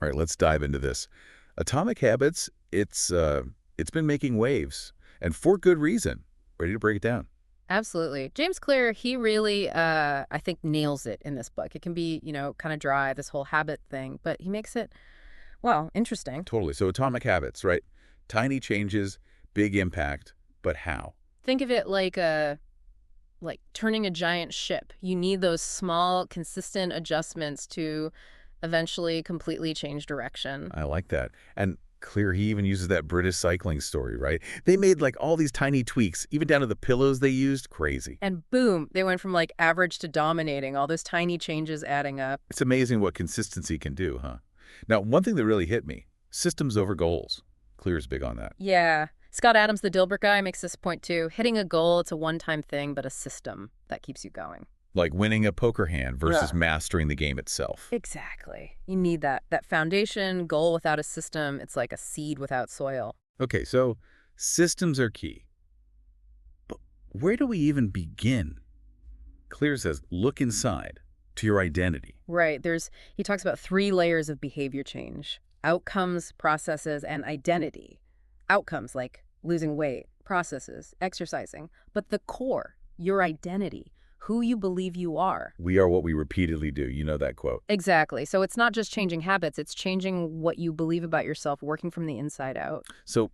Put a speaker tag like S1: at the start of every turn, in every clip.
S1: All right, let's dive into this. Atomic Habits, it's been making waves, and for good reason. Ready to break it down?
S2: Absolutely. James Clear, he really, I think, nails it in this book. It can be, kind of dry, this whole habit thing, but he makes it, well, interesting.
S1: Totally. So Atomic Habits, right? Tiny changes, big impact, but how?
S2: Think of it like turning a giant ship. You need those small, consistent adjustments to eventually completely change direction.
S1: I like that. And Clear, he even uses that British cycling story, right? They made like all these tiny tweaks, even down to the pillows they used. Crazy.
S2: And boom, they went from like average to dominating, all those tiny changes adding up.
S1: It's amazing what consistency can do, huh? Now, one thing that really hit me, systems over goals. Clear's big on that.
S2: Yeah. Scott Adams, the Dilbert guy, makes this point too. Hitting a goal, it's a one-time thing, but a system that keeps you going.
S1: Like winning a poker hand versus
S2: Yeah.
S1: mastering the game itself.
S2: Exactly. You need that foundation. Goal without a system, it's like a seed without soil.
S1: Okay, so systems are key. But where do we even begin? Clear says, look inside to your identity.
S2: Right. He talks about 3 layers of behavior change: outcomes, processes, and identity. Outcomes like losing weight, processes, exercising, but the core, your identity, who you believe you are.
S1: We are what we repeatedly do. You know that quote.
S2: Exactly. So it's not just changing habits, it's changing what you believe about yourself, working from the inside out.
S1: So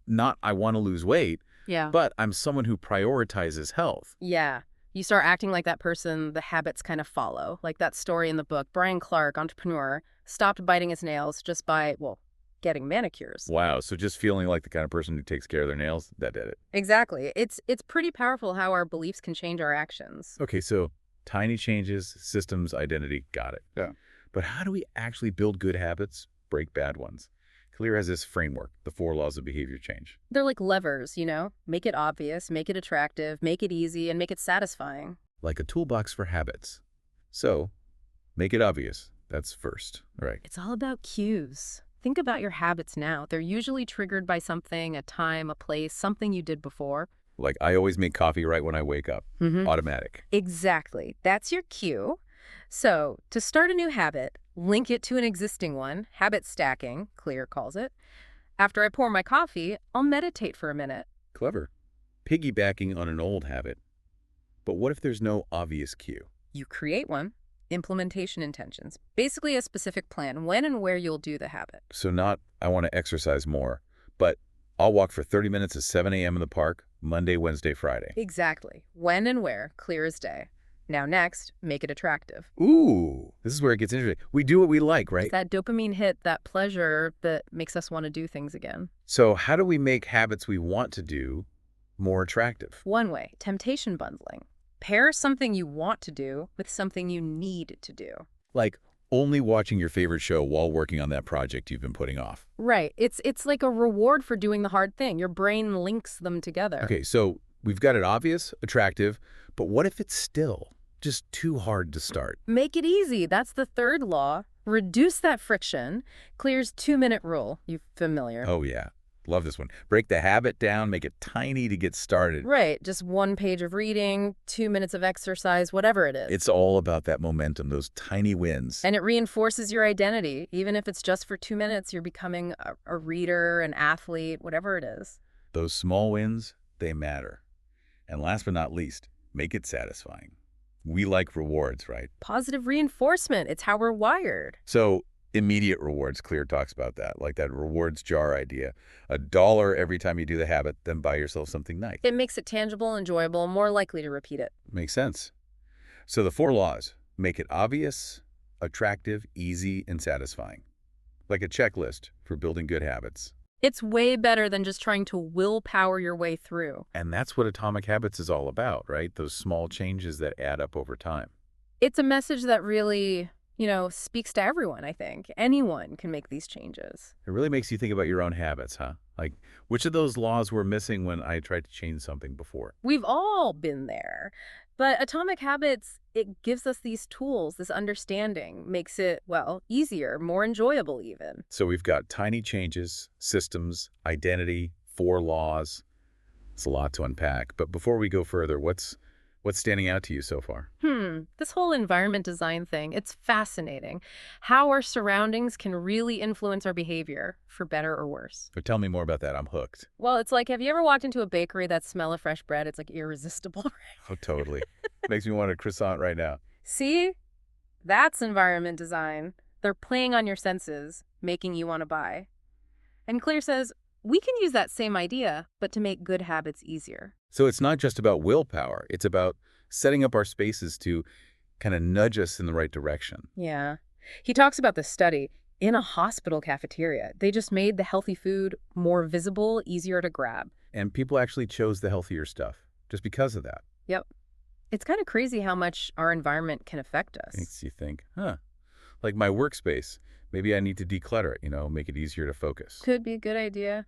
S1: not I want to lose weight,
S2: Yeah.
S1: but I'm someone who prioritizes health.
S2: Yeah. You start acting like that person, the habits kind of follow. Like that story in the book, Brian Clark, entrepreneur, stopped biting his nails just by, well, getting manicures.
S1: Wow, so just feeling like the kind of person who takes care of their nails, that did it.
S2: Exactly. It's pretty powerful how our beliefs can change our actions.
S1: Okay, so tiny changes, systems, identity, got it.
S2: Yeah.
S1: But how do we actually build good habits, break bad ones? Clear has this framework, the 4 laws of behavior change.
S2: They're like levers, Make it obvious, make it attractive, make it easy, and make it satisfying.
S1: Like a toolbox for habits. So, make it obvious. That's first, right?
S2: It's all about cues. Think about your habits now. They're usually triggered by something, a time, a place, something you did before.
S1: Like I always make coffee right when I wake up.
S2: Mm-hmm.
S1: Automatic.
S2: Exactly. That's your cue. So, to start a new habit, link it to an existing one. Habit stacking, Clear calls it. After I pour my coffee, I'll meditate for a minute.
S1: Clever. Piggybacking on an old habit. But what if there's no obvious cue?
S2: You create one. Implementation intentions. Basically a specific plan, when and where you'll do the habit.
S1: So not, I want to exercise more, but I'll walk for 30 minutes at 7 a.m. in the park, Monday, Wednesday, Friday.
S2: Exactly. When and where, clear as day. Now next, make it attractive.
S1: Ooh, this is where it gets interesting. We do what we like, right?
S2: It's that dopamine hit, that pleasure that makes us want to do things again.
S1: So how do we make habits we want to do more attractive?
S2: One way, temptation bundling. Pair something you want to do with something you need to do.
S1: Like only watching your favorite show while working on that project you've been putting off.
S2: Right. It's like a reward for doing the hard thing. Your brain links them together.
S1: Okay, so we've got it obvious, attractive, but what if it's still just too hard to start?
S2: Make it easy. That's the 3rd law. Reduce that friction. Clear's 2-minute rule. You familiar?
S1: Oh, yeah. Love this one. Break the habit down, make it tiny to get started.
S2: Right. Just 1 page of reading, 2 minutes of exercise, whatever it is.
S1: It's all about that momentum, those tiny wins.
S2: And it reinforces your identity. Even if it's just for 2 minutes, you're becoming a reader, an athlete, whatever it is.
S1: Those small wins, they matter. And last but not least, make it satisfying. We like rewards, right?
S2: Positive reinforcement. It's how we're wired.
S1: So immediate rewards, Clear talks about that, like that rewards jar idea. $1 every time you do the habit, then buy yourself something nice.
S2: It makes it tangible, enjoyable, more likely to repeat it.
S1: Makes sense. So the 4 laws, make it obvious, attractive, easy, and satisfying. Like a checklist for building good habits.
S2: It's way better than just trying to willpower your way through.
S1: And that's what Atomic Habits is all about, right? Those small changes that add up over time.
S2: It's a message that really, speaks to everyone, I think. Anyone can make these changes.
S1: It really makes you think about your own habits, huh? Like, which of those laws were missing when I tried to change something before?
S2: We've all been there. But Atomic Habits, it gives us these tools, this understanding, makes it, well, easier, more enjoyable even.
S1: So we've got tiny changes, systems, identity, 4 laws. It's a lot to unpack. But before we go further, what's What's standing out to you so far?
S2: This whole environment design thing, it's fascinating. How our surroundings can really influence our behavior, for better or worse.
S1: So tell me more about that. I'm hooked.
S2: Well, it's like, have you ever walked into a bakery, that smell of fresh bread? It's like irresistible.
S1: Oh, totally. Makes me want a croissant right now.
S2: See? That's environment design. They're playing on your senses, making you want to buy. And Clear says, we can use that same idea, but to make good habits easier.
S1: So it's not just about willpower. It's about setting up our spaces to kind of nudge us in the right direction.
S2: Yeah. He talks about this study in a hospital cafeteria. They just made the healthy food more visible, easier to grab.
S1: And people actually chose the healthier stuff just because of that.
S2: Yep. It's kind of crazy how much our environment can affect us.
S1: Makes you think, like my workspace, maybe I need to declutter it, make it easier to focus.
S2: Could be a good idea.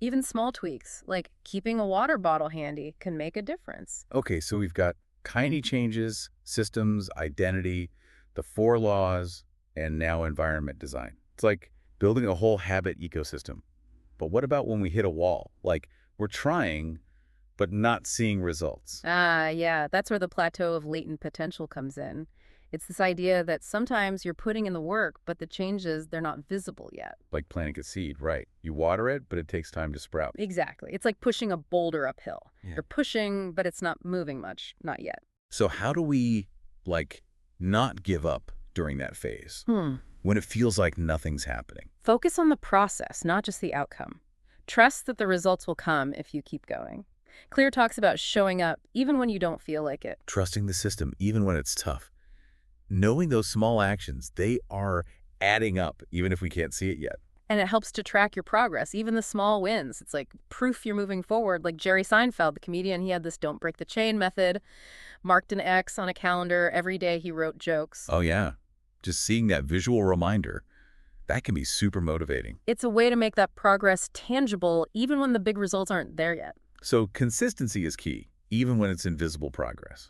S2: Even small tweaks, like keeping a water bottle handy, can make a difference.
S1: Okay, so we've got tiny changes, systems, identity, the 4 laws, and now environment design. It's like building a whole habit ecosystem. But what about when we hit a wall? Like we're trying, but not seeing results.
S2: Yeah, that's where the plateau of latent potential comes in. It's this idea that sometimes you're putting in the work, but the changes, they're not visible yet.
S1: Like planting a seed, right? You water it, but it takes time to sprout.
S2: Exactly. It's like pushing a boulder uphill.
S1: Yeah.
S2: You're pushing, but it's not moving much. Not yet.
S1: So how do we, like, not give up during that phase when it feels like nothing's happening?
S2: Focus on the process, not just the outcome. Trust that the results will come if you keep going. Clear talks about showing up even when you don't feel like it.
S1: Trusting the system, even when it's tough. Knowing those small actions, they are adding up, even if we can't see it yet.
S2: And it helps to track your progress, even the small wins. It's like proof you're moving forward. Like Jerry Seinfeld, the comedian, he had this don't break the chain method, marked an X on a calendar. Every day he wrote jokes.
S1: Oh, yeah. Just seeing that visual reminder, that can be super motivating.
S2: It's a way to make that progress tangible, even when the big results aren't there yet.
S1: So consistency is key, even when it's invisible progress.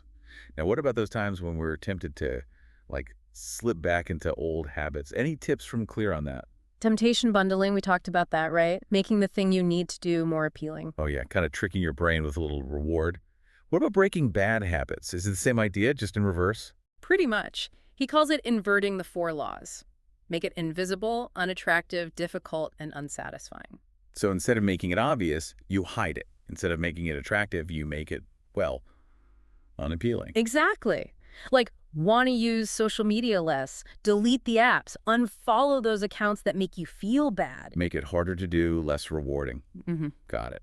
S1: Now, what about those times when we're tempted to, like, slip back into old habits? Any tips from Clear on that?
S2: Temptation bundling, we talked about that, right? Making the thing you need to do more appealing.
S1: Oh, yeah, kind of tricking your brain with a little reward. What about breaking bad habits? Is it the same idea, just in reverse?
S2: Pretty much. He calls it inverting the 4 laws. Make it invisible, unattractive, difficult, and unsatisfying.
S1: So instead of making it obvious, you hide it. Instead of making it attractive, you make it, well, unappealing.
S2: Exactly. Like, want to use social media less, delete the apps, unfollow those accounts that make you feel bad.
S1: Make it harder to do, less rewarding. Got it.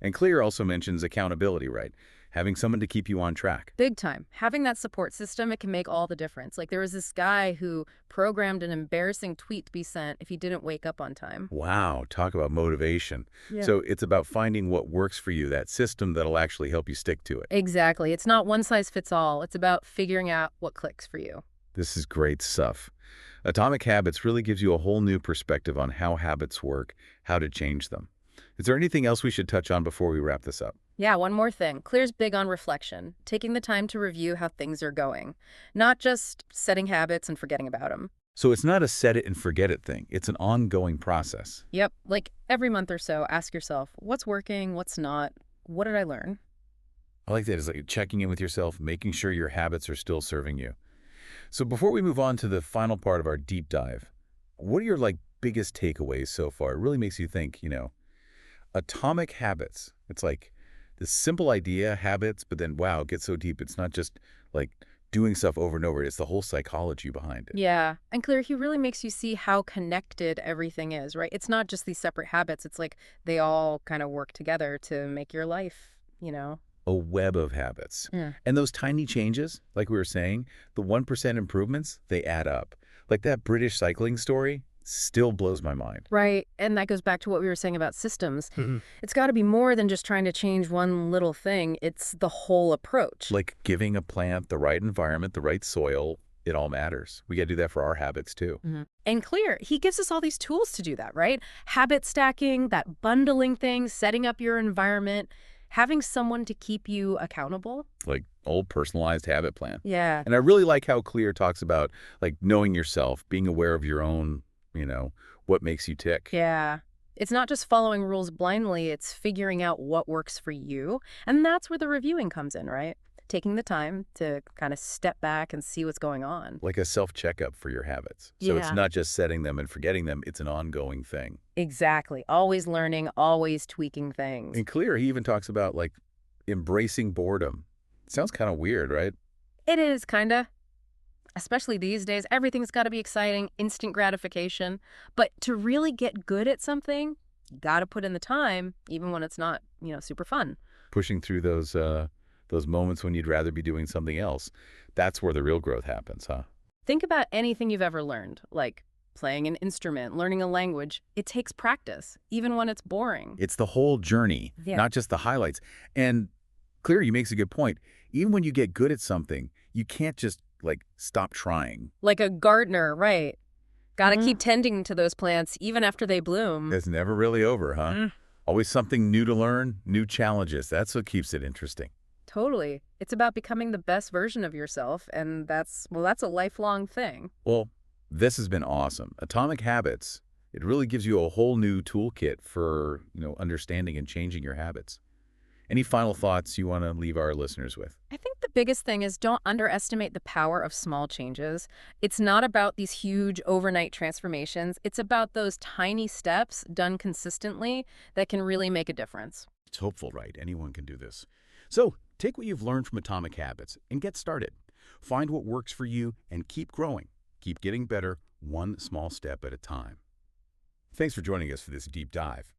S1: And Clear also mentions accountability, right? Having someone to keep you on track.
S2: Big time. Having that support system, it can make all the difference. Like there was this guy who programmed an embarrassing tweet to be sent if he didn't wake up on time.
S1: Wow, talk about motivation.
S2: Yeah.
S1: So it's about finding what works for you, that system that'll actually help you stick to it.
S2: Exactly. It's not one size fits all. It's about figuring out what clicks for you.
S1: This is great stuff. Atomic Habits really gives you a whole new perspective on how habits work, how to change them. Is there anything else we should touch on before we wrap this up?
S2: Yeah, one more thing. Clear's big on reflection, taking the time to review how things are going, not just setting habits and forgetting about them.
S1: So it's not a set it and forget it thing. It's an ongoing process.
S2: Yep, like every month or so, ask yourself, what's working, what's not, what did I learn?
S1: I like that. It's like checking in with yourself, making sure your habits are still serving you. So before we move on to the final part of our deep dive, what are your biggest takeaways so far? It really makes you think, atomic habits. It's like this simple idea, habits, but then, wow, it gets so deep. It's not just like doing stuff over and over. It's the whole psychology behind it.
S2: Yeah, and Clear, he really makes you see how connected everything is, right? It's not just these separate habits. It's like they all kind of work together to make your life.
S1: A web of habits.
S2: Yeah.
S1: And those tiny changes, like we were saying, the 1% improvements, they add up. Like that British cycling story still blows my mind.
S2: Right, and that goes back to what we were saying about systems. It's got to be more than just trying to change one little thing. It's the whole approach.
S1: Like giving a plant the right environment, the right soil, it all matters. We got to do that for our habits too.
S2: And Clear, he gives us all these tools to do that, right? Habit stacking, that bundling thing, setting up your environment, having someone to keep you accountable.
S1: Like old personalized habit plan.
S2: Yeah.
S1: And I really like how Clear talks about knowing yourself, being aware of your own, what makes you tick.
S2: Yeah. It's not just following rules blindly, it's figuring out what works for you. And that's where the reviewing comes in, right? taking the time to kind of step back and see what's going on.
S1: Like a self-checkup for your habits. So it's
S2: Yeah.
S1: not just setting them and forgetting them, it's an ongoing thing.
S2: Exactly. Always learning, always tweaking things.
S1: In Clear, he even talks about, like, embracing boredom. Sounds kind of weird, right?
S2: It is kind of, especially these days, everything's got to be exciting, instant gratification. But to really get good at something, you got to put in the time, even when it's not, super fun.
S1: Pushing through those moments when you'd rather be doing something else. That's where the real growth happens, huh?
S2: Think about anything you've ever learned, like playing an instrument, learning a language. It takes practice, even when it's boring.
S1: It's the whole journey,
S2: Yeah.
S1: not just the highlights. And Clear, you makes a good point. Even when you get good at something, you can't just, like, stop trying.
S2: Like a gardener, right? Got to
S1: Mhm.
S2: keep tending to those plants even after they bloom.
S1: It's never really over, huh?
S2: Mm.
S1: Always something new to learn, new challenges. That's what keeps it interesting.
S2: Totally. It's about becoming the best version of yourself, and that's a lifelong thing.
S1: Well, this has been awesome. Atomic Habits, it really gives you a whole new toolkit for, understanding and changing your habits. Any final thoughts you want to leave our listeners with?
S2: I think the biggest thing is don't underestimate the power of small changes. It's not about these huge overnight transformations. It's about those tiny steps done consistently that can really make a difference.
S1: It's hopeful, right? Anyone can do this. So take what you've learned from Atomic Habits and get started. Find what works for you and keep growing. Keep getting better, one small step at a time. Thanks for joining us for this deep dive.